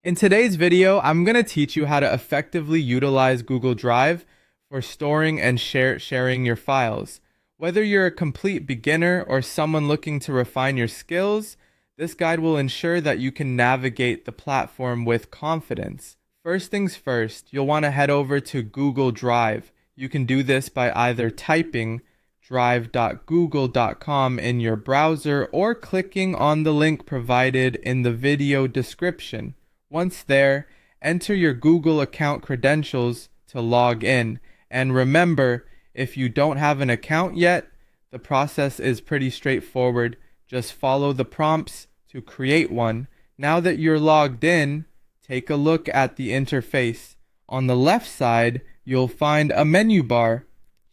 In today's video, I'm going to teach you how to effectively utilize Google Drive for storing and sharing your files. Whether you're a complete beginner or someone looking to refine your skills, this guide will ensure that you can navigate the platform with confidence. First things first, you'll want to head over to Google Drive. You can do this by either typing drive.google.com in your browser or clicking on the link provided in the video description. Once there, enter your Google account credentials to log in. And remember, if you don't have an account yet, the process is pretty straightforward. Just follow the prompts to create one. Now that you're logged in, take a look at the interface. On the left side, you'll find a menu bar.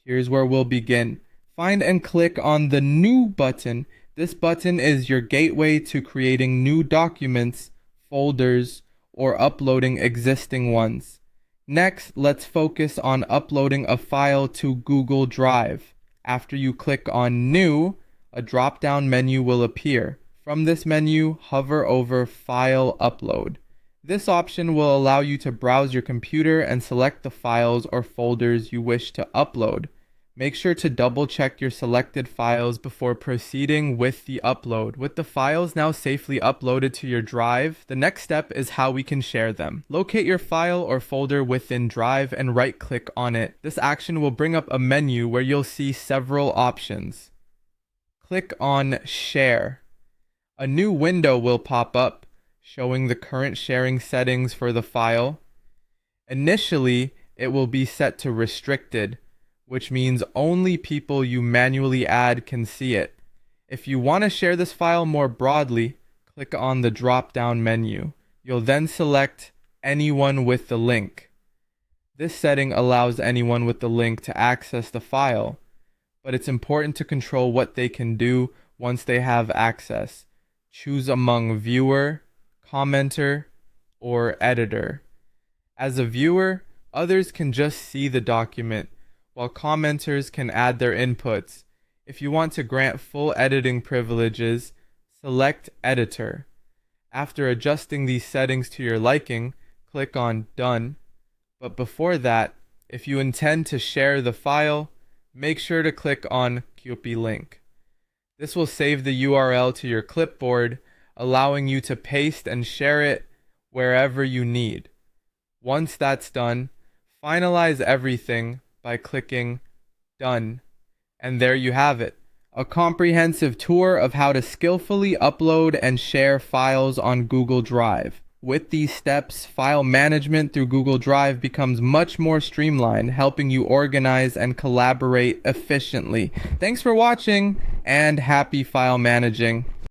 Here's where we'll begin. Find and click on the New button. This button is your gateway to creating new documents, folders, or uploading existing ones. Next, let's focus on uploading a file to Google Drive. After you click on New, a drop-down menu will appear. From this menu, hover over File Upload. This option will allow you to browse your computer and select the files or folders you wish to upload. Make sure to double check your selected files before proceeding with the upload. With the files now safely uploaded to your drive, the next step is how we can share them. Locate your file or folder within Drive and right-click on it. This action will bring up a menu where you'll see several options. Click on Share. A new window will pop up, showing the current sharing settings for the file. Initially, it will be set to Restricted, which means only people you manually add can see it. If you want to share this file more broadly, click on the drop-down menu. You'll then select Anyone with the link. This setting allows anyone with the link to access the file, but it's important to control what they can do once they have access. Choose among viewer, commenter, or editor. As a viewer, others can just see the document, while commenters can add their inputs. If you want to grant full editing privileges, select Editor. After adjusting these settings to your liking, click on Done. But before that, if you intend to share the file, make sure to click on Copy Link. This will save the URL to your clipboard, allowing you to paste and share it wherever you need. Once that's done, finalize everything by clicking Done. And there you have it, a comprehensive tour of how to skillfully upload and share files on Google Drive. With these steps, file management through Google Drive becomes much more streamlined, helping you organize and collaborate efficiently. Thanks for watching, and happy file managing.